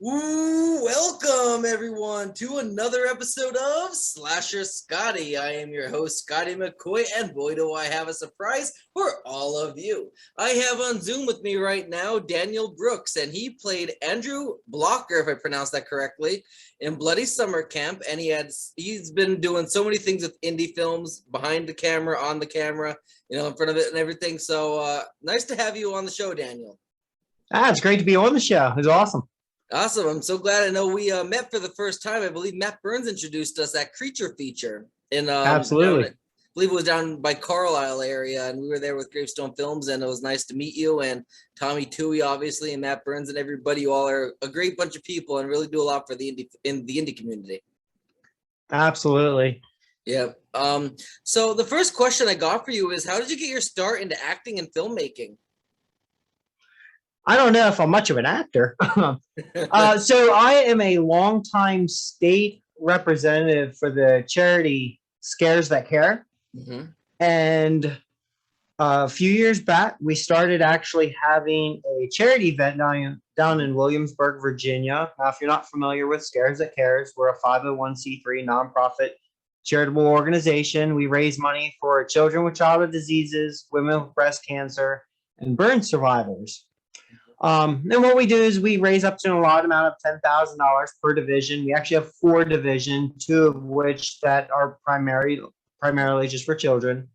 Ooh, welcome everyone to another episode of Slasher Scotty. I am your host, Scotty McCoy, and boy, do I have a surprise for all of you. I have on Zoom with me right now Daniel Brooks, and he played Andrew Blocher, if I pronounced that correctly, in Bloody Summer Camp. And he's been doing so many things with indie films, behind the camera, on the camera, in front of it and everything. So nice to have you on the show, Daniel. It's great to be on the show. It's awesome. Awesome. I'm so glad. I know we met for the first time. I believe Matt Burns introduced us that Creature feature in Absolutely. I believe it was down by Carlisle area, and we were there with Gravestone Films, and it was nice to meet you and Tommy Toohey, obviously, and Matt Burns and everybody. You all are a great bunch of people and really do a lot for the indie community. Absolutely. Yeah. So the first question I got for you is, how did you get your start into acting and filmmaking? I don't know if I'm much of an actor. So I am a longtime state representative for the charity Scares That Care. Mm-hmm. And a few years back, we started actually having a charity event down in Williamsburg, Virginia. Now, if you're not familiar with Scares That Cares, we're a 501c3 nonprofit charitable organization. We raise money for children with childhood diseases, women with breast cancer, and burn survivors. And what we do is we raise up to an allotted amount of $10,000 per division. We actually have 4 divisions, 2 of which that are primarily just for children.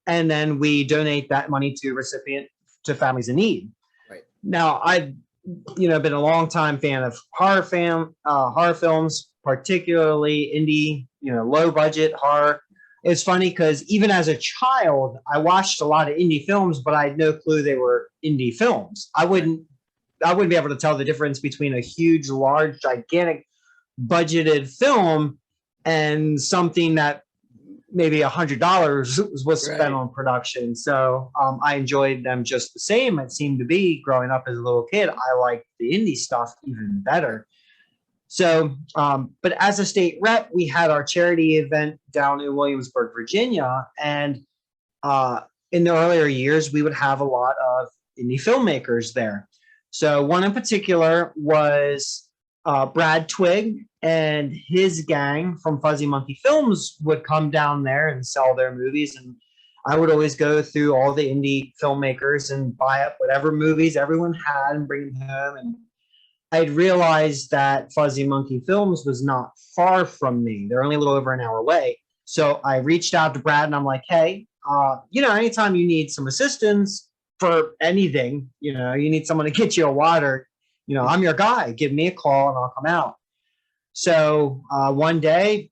And then we donate that money to families in need. Right. Now, I've been a long time fan of horror films, particularly indie, low budget horror. It's funny because even as a child, I watched a lot of indie films, but I had no clue they were indie films. I wouldn't be able to tell the difference between a huge, large, gigantic budgeted film and something that maybe $100 was spent on production. So I enjoyed them just the same. It seemed to be growing up as a little kid. I liked the indie stuff even better. So, but as a state rep, we had our charity event down in Williamsburg, Virginia. And in the earlier years, we would have a lot of indie filmmakers there. So one in particular was Brad Twigg and his gang from Fuzzy Monkey Films would come down there and sell their movies. And I would always go through all the indie filmmakers and buy up whatever movies everyone had and bring them home. And I'd realized that Fuzzy Monkey Films was not far from me. They're only a little over an hour away. So I reached out to Brad and I'm like, hey, anytime you need some assistance for anything, you need someone to get you a water, I'm your guy. Give me a call and I'll come out. So one day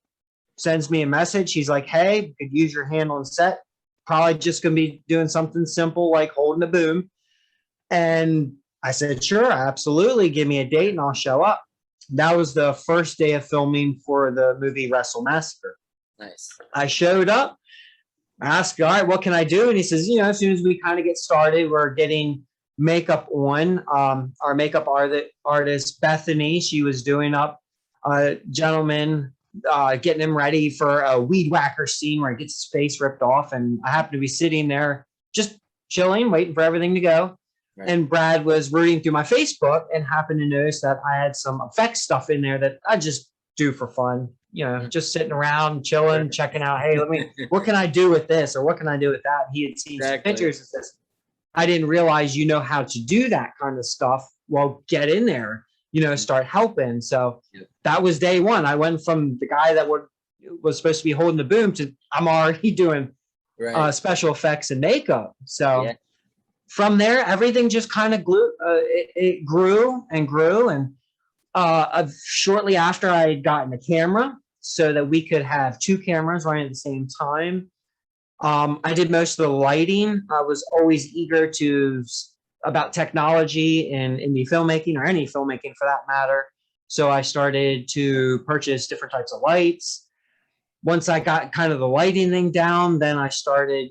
sends me a message. He's like, hey, could use your hand on set. Probably just going to be doing something simple like holding a boom. And I said, sure, absolutely. Give me a date and I'll show up. That was the first day of filming for the movie Wrestle Massacre. Nice. I showed up, asked, all right, what can I do? And he says, as soon as we kind of get started, we're getting makeup on. Our makeup artist, Bethany, she was doing up a gentleman, getting him ready for a weed whacker scene where he gets his face ripped off. And I happened to be sitting there just chilling, waiting for everything to go. Right. And Brad was rooting through my Facebook and happened to notice that I had some effects stuff in there that I just do for fun, just sitting around, chilling, checking out, hey, what can I do with this? Or what can I do with that? He had seen some pictures and says, I didn't realize you know how to do that kind of stuff. Well, get in there, start helping. So that was day one. I went from the guy that was supposed to be holding the boom to I'm already doing special effects and makeup. So from there, everything just kind of it grew and grew. And shortly after, I had gotten a camera so that we could have 2 cameras running at the same time. I did most of the lighting. I was always eager about technology and indie filmmaking, or any filmmaking for that matter. So I started to purchase different types of lights. Once I got kind of the lighting thing down, then I started,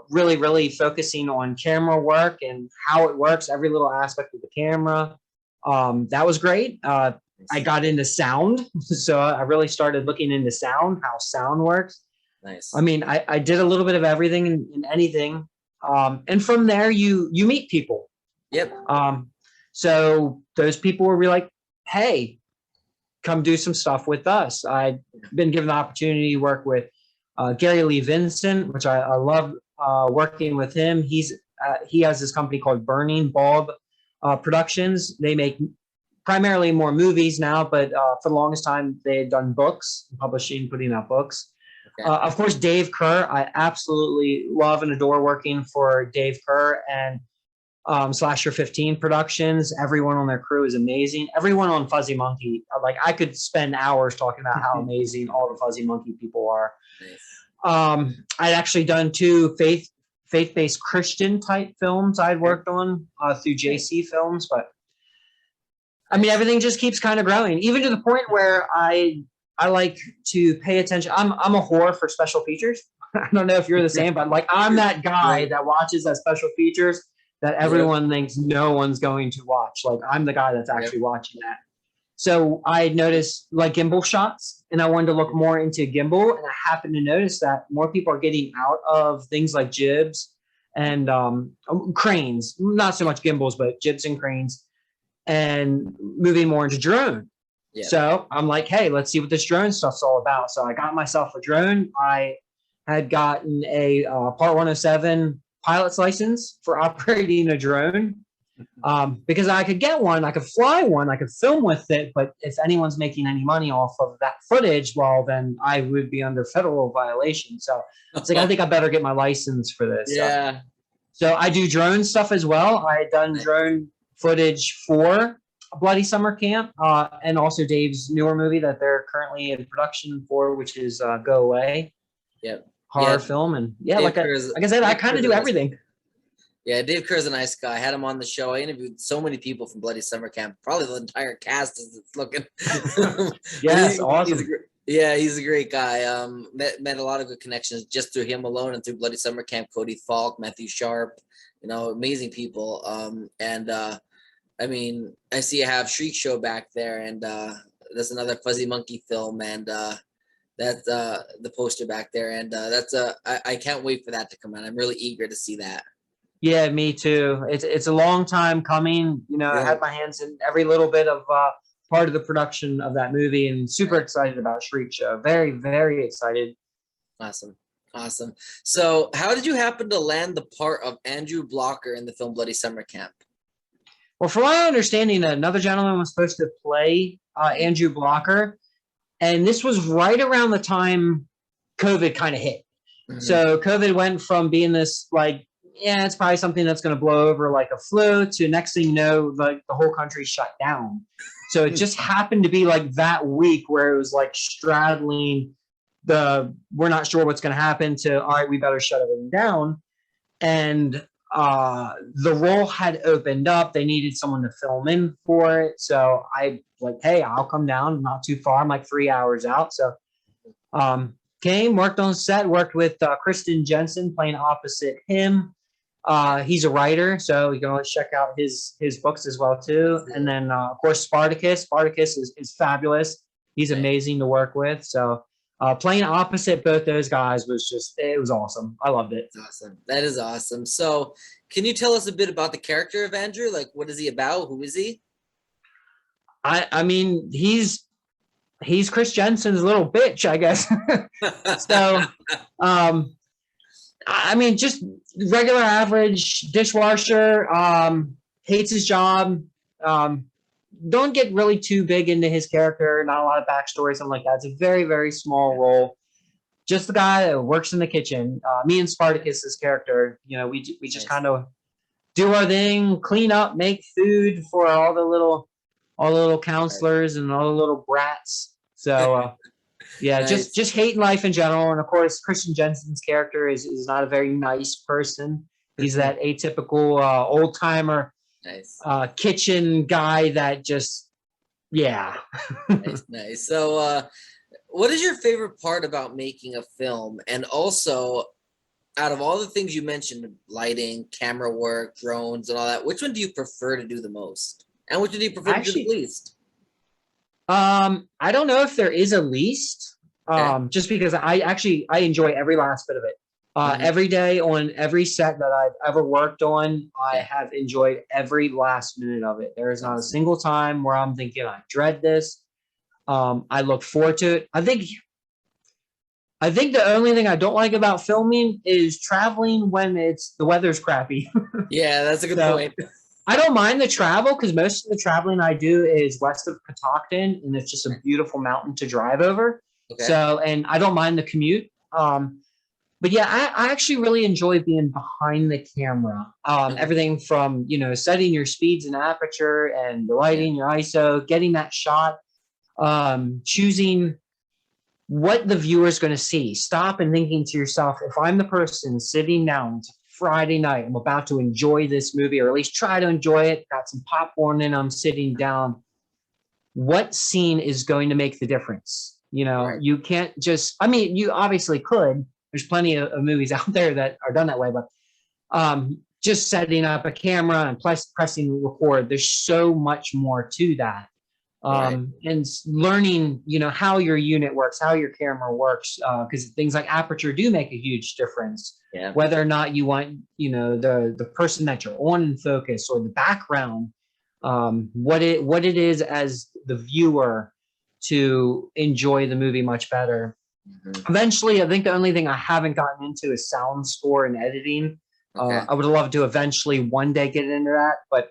really, really focusing on camera work and how it works, every little aspect of the camera. That was great. I got into sound. So I really started looking into sound, how sound works. Nice. I mean, I did a little bit of everything in anything. And from there, you meet people. Yep. So those people were like, hey, come do some stuff with us. I've been given the opportunity to work with Gary Lee Vincent, which I love working with him. He has this company called Burning Bulb Productions. They make primarily more movies now, but for the longest time they had done books, publishing, putting out books. Okay. Of course, Dave Kerr. I absolutely love and adore working for Dave Kerr and Slasher 15 Productions. Everyone on their crew is amazing. Everyone on Fuzzy Monkey, like I could spend hours talking about how amazing all the Fuzzy Monkey people are. Nice. I'd actually done 2 faith-based Christian type films I'd worked on through JC Films, but I mean, everything just keeps kind of growing, even to the point where I like to pay attention. I'm a whore for special features. I don't know if you're the same, but like I'm that guy that watches that special features that everyone thinks no one's going to watch. Like I'm the guy that's actually watching that. So I noticed like gimbal shots, and I wanted to look more into gimbal, and I happened to notice that more people are getting out of things like jibs and cranes, not so much gimbals, but jibs and cranes, and moving more into drone. Yeah. So I'm like, hey, let's see what this drone stuff's all about. So I got myself a drone. I had gotten a Part 107 pilot's license for operating a drone because I could get one, I could fly one, I could film with it. But if anyone's making any money off of that footage, well, then I would be under federal violation. So it's like, I think I better get my license for this. Yeah. So I do drone stuff as well. I had done drone footage for Bloody Summer Camp and also Dave's newer movie that they're currently in production for, which is Go Away. Yep. Horror film. And like I said, I kind of do everything. Yeah, Dave Kerr's a nice guy. I had him on the show. I interviewed so many people from Bloody Summer Camp. Probably the entire cast is looking. Yes, awesome. He's a great guy. Met a lot of good connections just through him alone and through Bloody Summer Camp. Cody Falk, Matthew Sharp, amazing people. I mean, I see you have Shriek Show back there, and that's another Fuzzy Monkey film, and that's the poster back there, and I can't wait for that to come out. I'm really eager to see that. Yeah, me too. It's a long time coming. I had my hands in every little bit of part of the production of that movie, and super excited about Shriek Show. Very, very excited. Awesome. So how did you happen to land the part of Andrew Blocher in the film Bloody Summer Camp? Well, from my understanding, another gentleman was supposed to play Andrew Blocher, and this was right around the time COVID kind of hit. Mm-hmm. So COVID went from being this like, yeah, it's probably something that's going to blow over like a flu to next thing you know, like the whole country shut down. So it just happened to be like that week where it was like straddling we're not sure what's going to happen to, all right, we better shut everything down. And the role had opened up. They needed someone to film in for it. So I like, hey, I'll come down. Not too far. I'm like 3 hours out. So came, worked on set, worked with Kristen Jensen playing opposite him. He's a writer, so you can always check out his books as well too. And then of course Spartacus. Spartacus is fabulous. He's amazing to work with. So playing opposite both those guys it was awesome. I loved it. Awesome. That is awesome. So can you tell us a bit about the character of Andrew? Like, what is he about? Who is he? I mean, he's Chris Jensen's little bitch, I guess. So, I mean, just regular average dishwasher, hates his job. Don't get really too big into his character. Not a lot of backstory, something like that. It's a very, very small role. Just the guy that works in the kitchen. Me and Spartacus's character, we just kind of do our thing, clean up, make food for all the little counselors and all the little brats. So, yeah, nice. just hating life in general. And of course, Kristen Jensen's character is not a very nice person. He's that atypical old timer. Nice. Kitchen guy that just, yeah. Nice. So what is your favorite part about making a film? And also, out of all the things you mentioned, lighting, camera work, drones, and all that, which one do you prefer to do the most? And which one do you prefer to do the least? I don't know if there is a least, just because I enjoy every last bit of it. Every day on every set that I've ever worked on, I Yeah. have enjoyed every last minute of it. There is not a single time where I'm thinking I dread this. I look forward to it. I think the only thing I don't like about filming is traveling when the weather's crappy. Yeah, that's a good So, point. I don't mind the travel because most of the traveling I do is west of Catoctin, and it's just a beautiful mountain to drive over. Okay. So, and I don't mind the commute. But yeah, I actually really enjoy being behind the camera. Everything from, setting your speeds and aperture and the lighting, your ISO, getting that shot, choosing what the viewer is going to see. Stop and thinking to yourself, if I'm the person sitting down, it's Friday night, I'm about to enjoy this movie, or at least try to enjoy it, got some popcorn and I'm sitting down, what scene is going to make the difference? You can't just, you obviously could. There's plenty of movies out there that are done that way, but just setting up a camera and pressing record, there's so much more to that. And learning, how your unit works, how your camera works, because things like aperture do make a huge difference. Yeah. Whether or not you want, the person that you're on in focus or the background, what it is as the viewer to enjoy the movie much better. Eventually, I think the only thing I haven't gotten into is sound score and editing. I would love to eventually one day get into that, but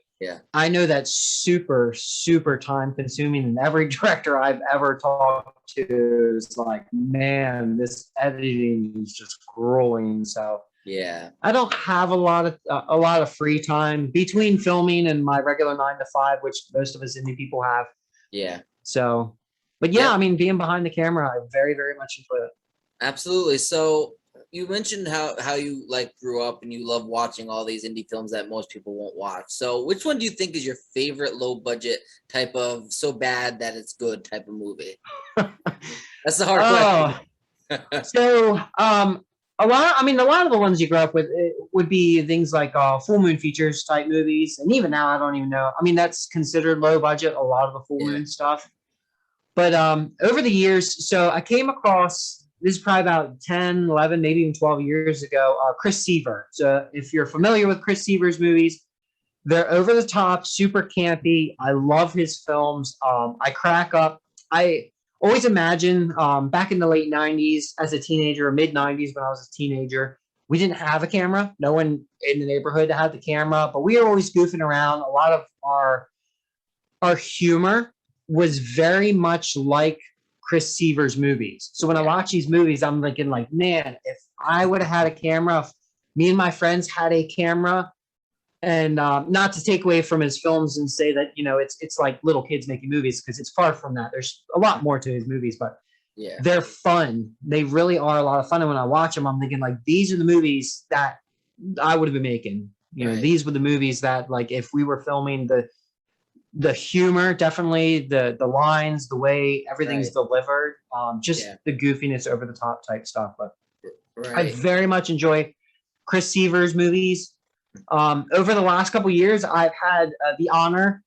I know that's super, super time consuming. And every director I've ever talked to is like, man, this editing is just grueling. So I don't have a lot of free time between filming and my regular 9 to 5, which most of us indie people have. So, but being behind the camera, I very, very much enjoy it. Absolutely. So you mentioned how you grew up and you love watching all these indie films that most people won't watch. So which one do you think is your favorite low budget type of so bad that it's good type of movie? That's the hard question. So a lot of the ones you grew up with would be things like full moon features type movies, and even now I don't even know. That's considered low budget, a lot of the full moon stuff. But over the years, so I came across, this is probably about 10, 11, maybe even 12 years ago, Chris Seaver. So if you're familiar with Chris Seaver's movies, they're over the top, super campy. I love his films. I crack up. I always imagine back in the late 90s as a teenager, or mid 90s when I was a teenager, we didn't have a camera. No one in the neighborhood had the camera, but we were always goofing around. A lot of our humor was very much like Chris Seaver's movies. So when I watch these movies, I'm thinking like, man, if I would have had a camera, if me and my friends had a camera, and not to take away from his films and say that, it's like little kids making movies, because it's far from that. There's a lot more to his movies, but they're fun. They really are a lot of fun. And when I watch them, I'm thinking like, these are the movies that I would have been making. These were the movies that, like, if we were filming, the humor, definitely the lines, the way everything's delivered, just the goofiness, over the top type stuff. But I very much enjoy Chris Seaver's movies. Over the last couple of years, I've had the honor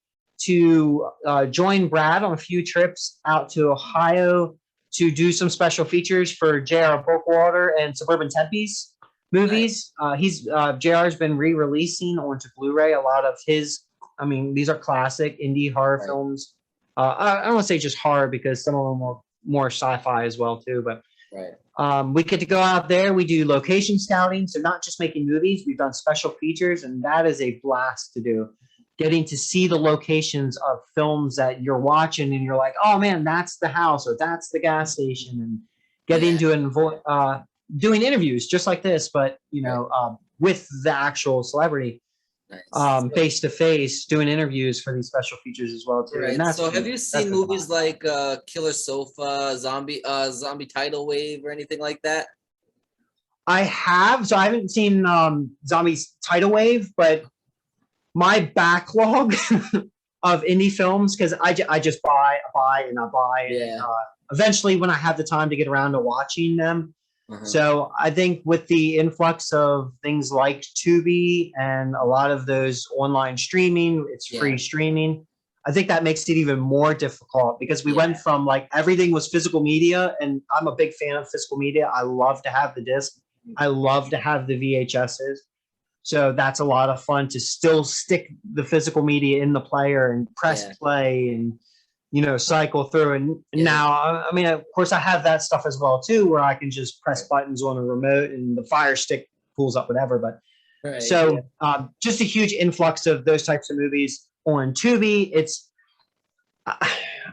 to join Brad on a few trips out to Ohio to do some special features for J.R. Bulkwater and Suburban Tempe's movies. JR's been re-releasing onto Blu-ray a lot of his, these are classic indie horror films. I don't want to say just horror, because some of them are more sci-fi as well too, but we get to go out there. We do location scouting, so not just making movies. We've done special features, and that is a blast to do. Getting to see the locations of films that you're watching, and you're like, oh man, that's the house, or that's the gas station, and getting to doing interviews just like this, but with the actual celebrity. Face to face, doing interviews for these special features as well too. And that's so have you seen movies like Killer Sofa, Zombie Tidal Wave, or anything like that? I have. So I haven't seen Zombies Tidal Wave, but my backlog of indie films, because I just buy. And eventually when I have the time to get around to watching them. So I think with the influx of things like Tubi and a lot of those online streaming, it's free streaming. I think that makes it even more difficult, because we went from like everything was physical media, and I'm a big fan of physical media. I love to have the disc. I love to have the VHSs. So that's a lot of fun to still stick the physical media in the player and press play and, cycle through. And now, I mean, of course, I have that stuff as well, too, where I can just press buttons on a remote and the Fire Stick pulls up whatever. But just a huge influx of those types of movies on Tubi.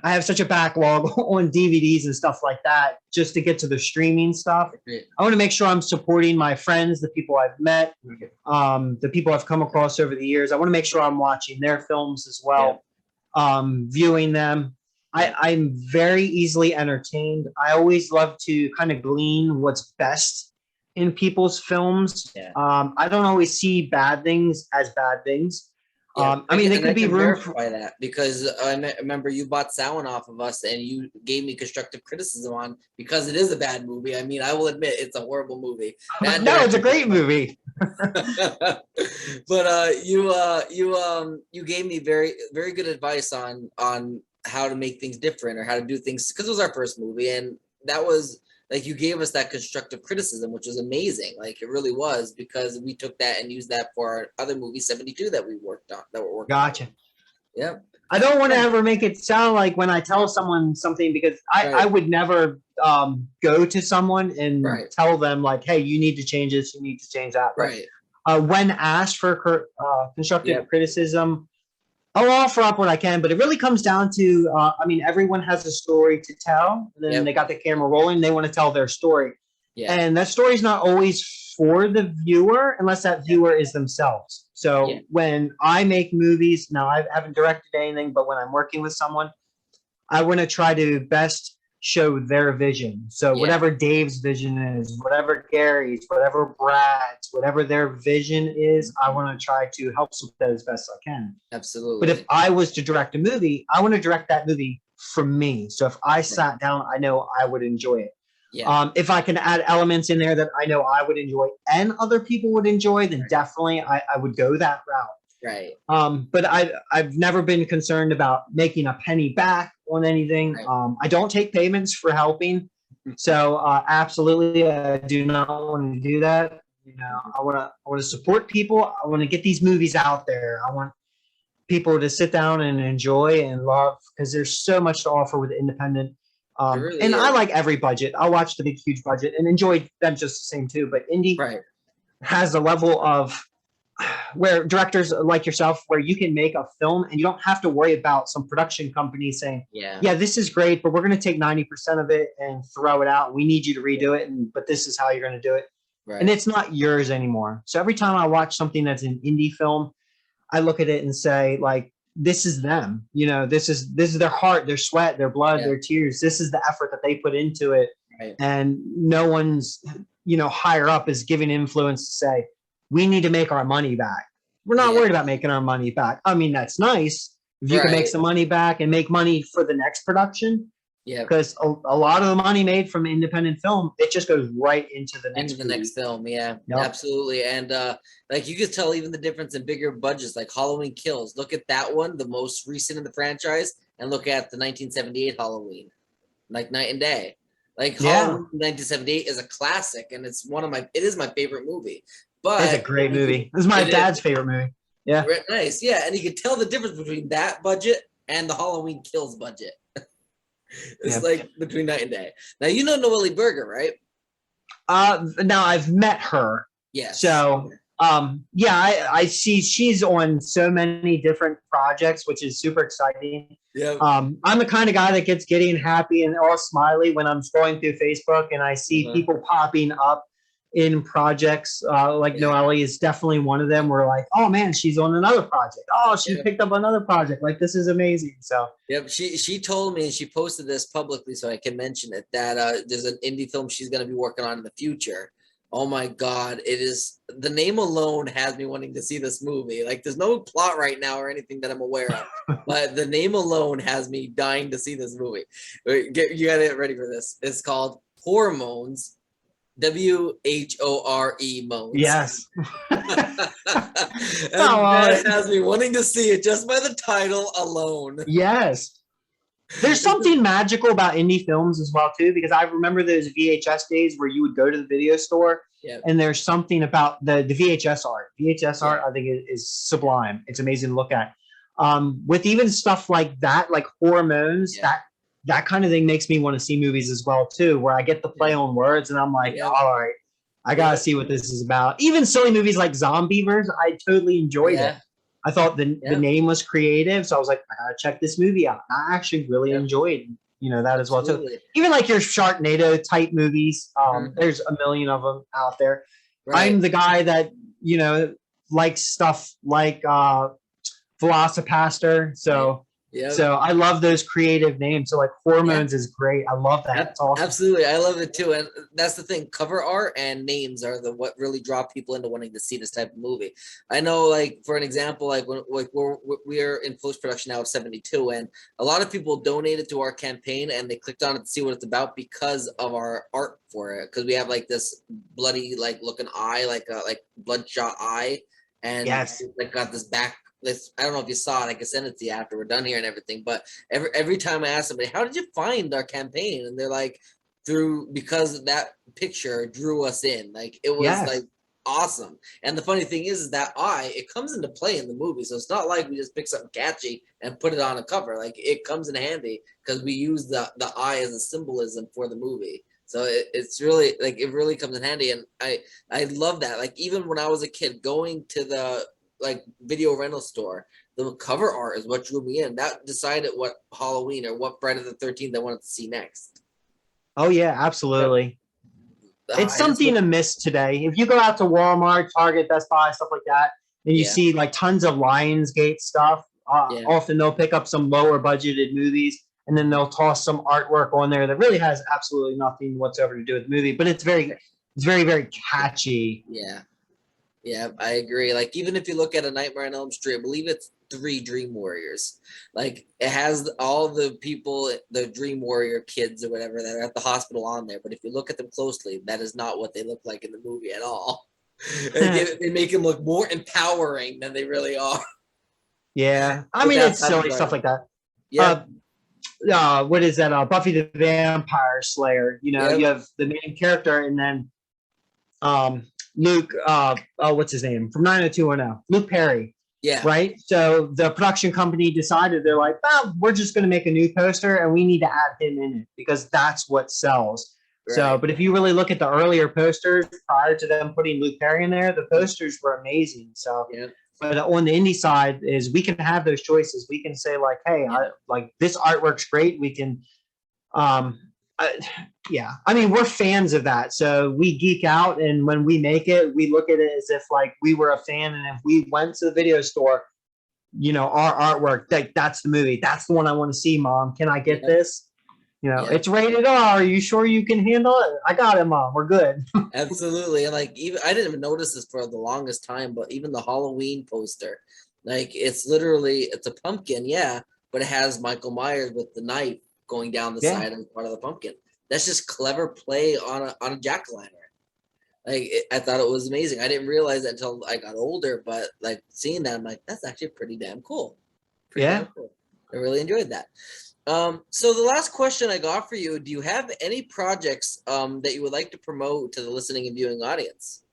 I have such a backlog on DVDs and stuff like that just to get to the streaming stuff. I want to make sure I'm supporting my friends, the people I've met, the people I've come across over the years. I want to make sure I'm watching their films as well, viewing them. I'm very easily entertained. I always love to kind of glean what's best in people's films. I don't always see bad things as bad things. I mean, there could be room for that, because I remember you bought Samhain off of us and you gave me constructive criticism on, because it is a bad movie. I mean, I will admit it's a horrible movie. No, it's a great movie. But you gave me very, very good advice on how to make things different or how to do things, because it was our first movie, and that was like, you gave us that constructive criticism, which was amazing. Like, it really was, because we took that and used that for our other movie 72 that we worked on, that we're working Gotcha. on. Yeah. I don't want to ever make it sound like when I tell someone something, because I would never go to someone and tell them like, hey, you need to change this, you need to change that. Right. When asked for constructive criticism, I'll offer up what I can, but it really comes down to, I mean, everyone has a story to tell. And then they got the camera rolling. They want to tell their story. And that story is not always for the viewer unless that viewer is themselves. So when I make movies, now I haven't directed anything, but when I'm working with someone, I want to try to best show their vision. So whatever Dave's vision is, whatever Gary's, whatever Brad's, whatever their vision is, I want to try to help support that as best I can. Absolutely. But if I was to direct a movie, I want to direct that movie from me. So if I sat down, I know I would enjoy it. If I can add elements in there that I know I would enjoy and other people would enjoy, then definitely I would go that route. Right. But I've never been concerned about making a penny back on anything. I don't take payments for helping. So absolutely, I do not want to do that. I want to support people. I want to get these movies out there. I want people to sit down and enjoy and love, because there's so much to offer with independent. And I like every budget. I'll watch the big, huge budget and enjoy them just the same too. But indie has a level of where directors like yourself, where you can make a film and you don't have to worry about some production company saying, this is great, but we're going to take 90% of it and throw it out. We need you to redo it. But this is how you're going to do it. And it's not yours anymore. So every time I watch something that's an indie film, I look at it and say, like, this is them, this is their heart, their sweat, their blood, their tears. This is the effort that they put into it. And no one's, higher up is giving influence to say, we need to make our money back. We're not worried about making our money back. I mean, that's nice if you can make some money back and make money for the next production. Because a lot of the money made from independent film, it just goes right into the next film. Absolutely. And like, you could tell even the difference in bigger budgets, like Halloween Kills. Look at that one, the most recent in the franchise, and look at the 1978 Halloween, like night and day. Like Halloween 1978 is a classic, and it is my favorite movie. But it's a great movie. This is my dad's favorite movie. Yeah. Nice. Yeah. And you can tell the difference between that budget and the Halloween Kills budget. It's like between night and day. Now, you know Noelle Berger, right? Now I've met her. Yes. So, I see she's on so many different projects, which is super exciting. Yeah. I'm the kind of guy that gets giddy and happy and all smiley when I'm scrolling through Facebook and I see people popping up in projects. Like Noelle is definitely one of them. We're like, oh man, she's on another project. Oh, she picked up another project. Like, this is amazing. So she told me, and she posted this publicly so I can mention it, that there's an indie film she's going to be working on in the future. Oh my God, it is, the name alone has me wanting to see this movie. Like, there's no plot right now or anything that I'm aware of, but the name alone has me dying to see this movie. You got to get ready for this. It's called Hormones. WHORE modes. Yes. That has me wanting to see it just by the title alone. Yes. There's something magical about indie films as well too, because I remember those VHS days where you would go to the video store Yep. And there's something about the VHS art. VHS art, Yeah. I think, is sublime. It's amazing to look at. With even stuff like that, like hormones, Yeah. that kind of thing makes me want to see movies as well too, where I get the play on words and I'm like, Yep. all right, I gotta see what this is about. Even silly movies like Zombievers, I totally enjoyed it. I thought the name was creative, so I was like, I gotta check this movie out. I actually really enjoyed, that as well too. Even like your Sharknado type movies, there's a million of them out there. Right. I'm the guy that likes stuff like Velocipaster, so. Yep. So I love those creative names. So like hormones is great. I love that. It's awesome. Absolutely, I love it too. And that's the thing. Cover art and names are what really draw people into wanting to see this type of movie. I know, like for an example, like when we're in post production now of 72, and a lot of people donated to our campaign and they clicked on it to see what it's about because of our art for it. Because we have like this bloody like looking eye, like bloodshot eye, and like got this back. I don't know if you saw it. I can send it to you after we're done here and everything. But every time I ask somebody, how did you find our campaign? And they're like, because that picture drew us in. Like it was like awesome. And the funny thing is that eye, it comes into play in the movie. So it's not like we just pick something catchy and put it on a cover. Like it comes in handy because we use the eye as a symbolism for the movie. So it's really like it really comes in handy. And I love that. Like even when I was a kid going to the like video rental store, the cover art is what drew me in. That decided what Halloween or what Friday the 13th I wanted to see next. Oh yeah, absolutely. It's something to miss today. If you go out to Walmart, Target, Best Buy, stuff like that, and you see like tons of Lionsgate stuff, often they'll pick up some lower budgeted movies and then they'll toss some artwork on there that really has absolutely nothing whatsoever to do with the movie, but it's very, very catchy. Yeah, I agree. Like, even if you look at A Nightmare on Elm Street, I believe it's 3 Dream Warriors. Like, it has all the people, the Dream Warrior kids or whatever that are at the hospital on there. But if you look at them closely, that is not what they look like in the movie at all. They make them look more empowering than they really are. Yeah. I mean, it's silly stuff like that. Yeah. What is that? Buffy the Vampire Slayer. You have the main character and then Luke, what's his name? From 90210, Luke Perry. Yeah. Right? So the production company decided, they're like, we're just going to make a new poster and we need to add him in it because that's what sells. Right. So, but if you really look at the earlier posters prior to them putting Luke Perry in there, the posters were amazing. So, but on the indie side is we can have those choices. We can say like, hey, like this artwork's great. We can, I mean, we're fans of that. So we geek out. And when we make it, we look at it as if like we were a fan. And if we went to the video store, our artwork, that's the movie. That's the one I want to see, Mom. Can I get this? It's rated R. Are you sure you can handle it? I got it, Mom. We're good. Absolutely. And like, even I didn't even notice this for the longest time, but even the Halloween poster, like it's a pumpkin. Yeah. But it has Michael Myers with the knife going down the side and part of the pumpkin. That's just clever play on a jack-o'-lantern. Like I thought it was amazing. I didn't realize that until I got older, but like seeing that, I'm like, that's actually pretty damn cool. Damn cool. I really enjoyed that. So the last question I got for you: do you have any projects that you would like to promote to the listening and viewing audience?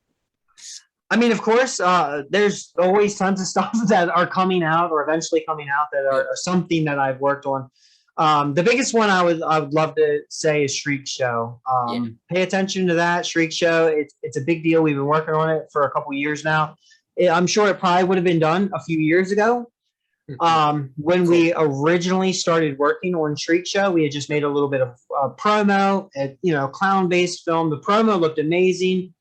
I mean, of course, there's always tons of stuff that are coming out or eventually coming out that are something that I've worked on. The biggest one I would love to say is Shriek Show. Pay attention to that Shriek Show. It's a big deal. We've been working on it for a couple of years now. I'm sure it probably would have been done a few years ago. When we originally started working on Shriek Show, we had just made a little bit of promo, clown-based film. The promo looked amazing.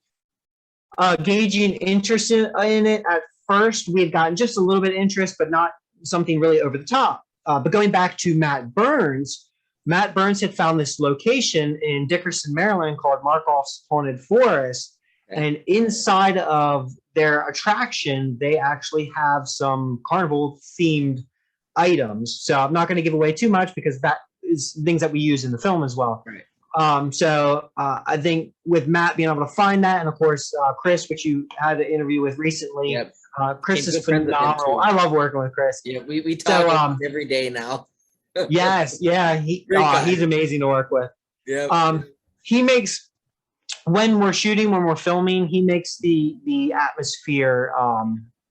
Gauging interest in it at first, we had gotten just a little bit of interest, but not something really over the top. But going back to Matt Burns had found this location in Dickerson, Maryland called Markoff's Haunted Forest. And inside of their attraction, they actually have some carnival-themed items. So I'm not going to give away too much because that is things that we use in the film as well. Right. So I think with Matt being able to find that, and of course Chris, which you had an interview with recently. Yep. Chris is phenomenal. I love working with Chris. Yeah, we talk every day now. Yes, yeah, he's amazing to work with. Yeah. He makes when we're shooting, when we're filming, he makes the atmosphere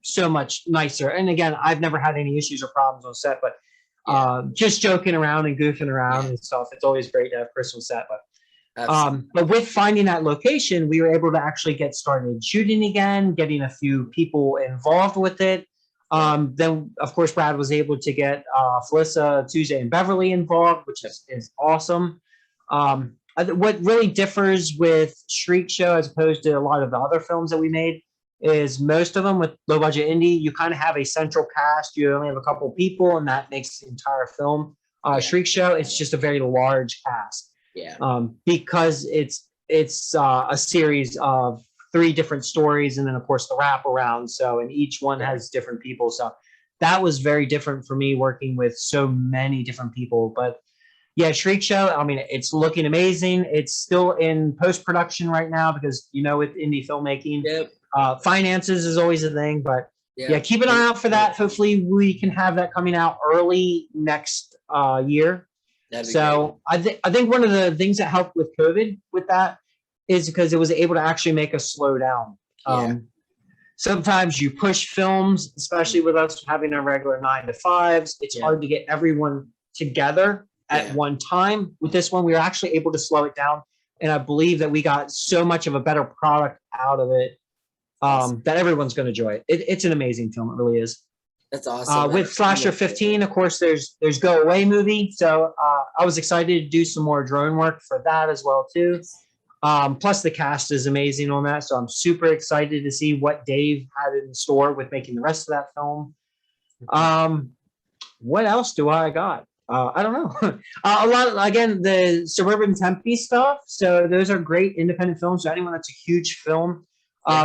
so much nicer. And again, I've never had any issues or problems on set, but just joking around and goofing around and stuff. It's always great to have Chris on set. But with finding that location, we were able to actually get started shooting again, getting a few people involved with it. Then, of course, Brad was able to get Felissa, Tuesday, and Beverly involved, which is awesome. What really differs with Shriek Show as opposed to a lot of the other films that we made is most of them with low budget indie, you kind of have a central cast. You only have a couple people, and that makes the entire film. Shriek Show, it's just a very large cast. Because it's a series of 3 different stories, and then of course the wraparound. So, and each one has different people. So that was very different for me working with so many different people. But yeah, Shriek Show, I mean, it's looking amazing. It's still in post-production right now because, with indie filmmaking, finances is always a thing. But yeah, keep an eye out for that. Hopefully we can have that coming out early next year. So I think one of the things that helped with COVID with that is because it was able to actually make us slow down. Sometimes you push films, especially with us having our regular 9 to 5s. It's hard to get everyone together at one time. With this one, we were actually able to slow it down. And I believe that we got so much of a better product out of it that everyone's going to enjoy it. It's an amazing film. It really is. That's awesome. With Slasher 15, of course, there's Go Away movie. So I was excited to do some more drone work for that as well, too. Plus, the cast is amazing on that. So I'm super excited to see what Dave had in store with making the rest of that film. What else do I got? I don't know. A lot, again, the Suburban Tempe stuff. So those are great independent films. So anyone that's a huge film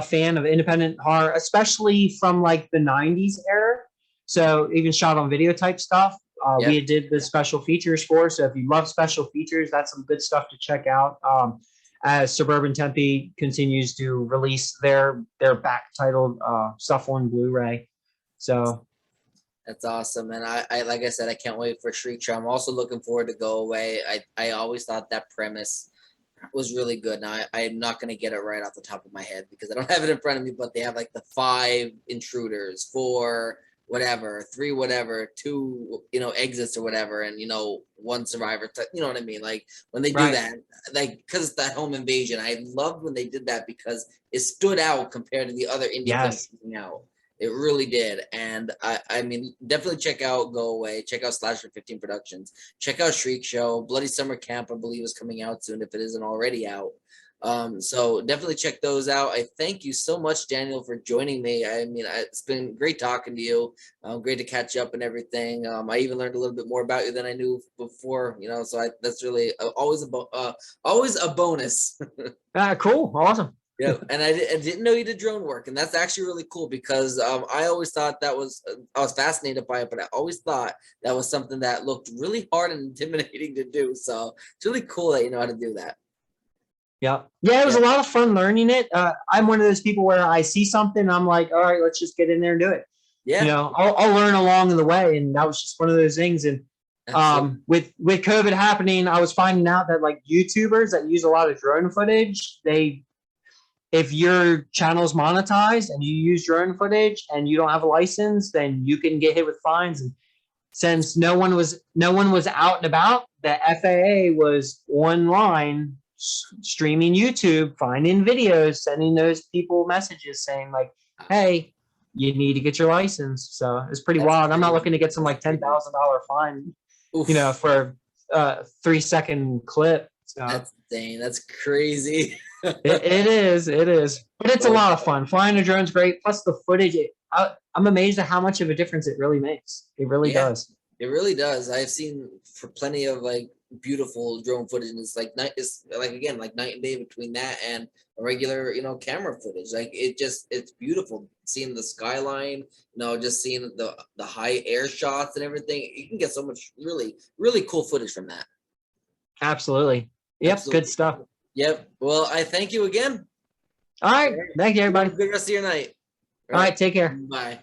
fan of independent horror, especially from like the 90s era. So even shot on video type stuff. We did the special features for. So if you love special features, that's some good stuff to check out. As Suburban Tempe continues to release their back titled stuff on Blu-ray. So that's awesome. And I like I said, I can't wait for Shriek Show. I'm also looking forward to Go Away. I always thought that premise was really good. Now I'm not going to get it right off the top of my head because I don't have it in front of me, but they have like the 5 intruders, 4 whatever, 3 whatever, 2 exits or whatever, and 1 survivor. You know what I mean? Like when they do that, like because it's that home invasion. I loved when they did that because it stood out compared to the other indie films coming out. It really did. And I mean, definitely check out Go Away. Check out Slasher 15 Productions. Check out Shriek Show. Bloody Summer Camp, I believe, is coming out soon if it isn't already out. So definitely check those out. I thank you so much, Daniel, for joining me. I mean, it's been great talking to you. Great to catch up and everything. I even learned a little bit more about you than I knew before, so that's really always a bonus. Cool. Awesome. Yeah, and I didn't know you did drone work, and that's actually really cool because I always thought I was fascinated by it, but I always thought that was something that looked really hard and intimidating to do. So it's really cool that you know how to do that. Yeah, it was a lot of fun learning it. I'm one of those people where I see something, I'm like, all right, let's just get in there and do it. Yeah, I'll learn along the way, and that was just one of those things. And with COVID happening, I was finding out that like YouTubers that use a lot of drone footage, if your channel's monetized and you use drone footage and you don't have a license, then you can get hit with fines. And since no one was out and about, the FAA was online streaming YouTube, finding videos, sending those people messages saying like, "Hey, you need to get your license." So it's pretty wild. I'm not looking to get some like $10,000 fine, for a 3-second clip. So. That's insane. That's crazy. It is, but it's a lot of fun. Flying a drone's great. Plus the footage, I'm amazed at how much of a difference it really makes. It really does. It really does. I've seen for plenty of like beautiful drone footage, and it's like night and day between that and a regular camera footage. Like it's beautiful seeing the skyline. Just seeing the high air shots and everything. You can get so much really really cool footage from that. Absolutely. Yep. Absolutely. Good stuff. Yep. Well, I thank you again. All right. Thank you, everybody. Have a good rest of your night. All right. Take care. Bye.